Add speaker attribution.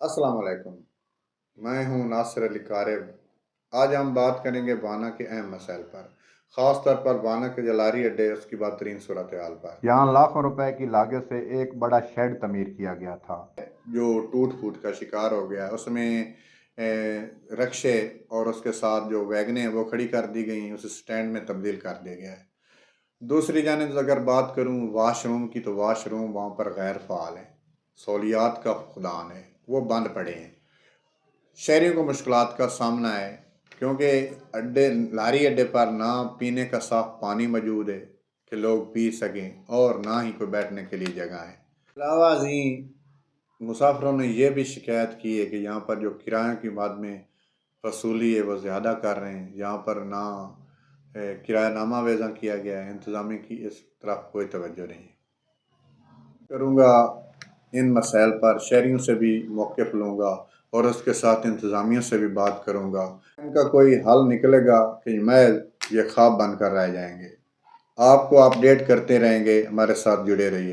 Speaker 1: अस्सलाम वालेकुम। मैं हूँ नासिर अली कारब। आज हम बात करेंगे बाना के अहम मसाइल पर, ख़ास तौर पर बाना के जो लारी अड्डे है उसकी बदतरीन सूरत हाल पर।
Speaker 2: यहाँ लाखों रुपए की लागत से एक बड़ा शेड तमीर किया गया था।
Speaker 1: जो टूट फूट का शिकार हो गया उसमें रक्शे और उसके साथ जो वैगनें वो खड़ी कर दी गई, उस स्टैंड में तब्दील कर दिया गया है। दूसरी जानिब अगर बात करूँ वाशरूम की, तो वाशरूम वहाँ पर गैर फ़ाल हैं, सहूलियात का फुकदान है, वो बंद पड़े हैं। शहरियों को मुश्किलात का सामना है क्योंकि लारी अड्डे पर ना पीने का साफ पानी मौजूद है कि लोग पी सकें, और ना ही कोई बैठने के लिए जगह है। अलावा जी मुसाफिरों ने यह भी शिकायत की है कि यहाँ पर जो किरायों की मद में वसूली है वो ज़्यादा कर रहे हैं। यहाँ पर ना किरायानामा वज़ा किया गया है, इंतज़ामिया की इस तरफ कोई तवज्जो नहीं करूँगा। इन मसाइल पर शहरियों से भी मौक़िफ़ लूँगा और उसके साथ इंतज़ामिया से भी बात करूँगा। इनका कोई हल निकलेगा कि महज ये ख्वाब बनकर रह जाएंगे। आपको अपडेट करते रहेंगे, हमारे साथ जुड़े रहिए।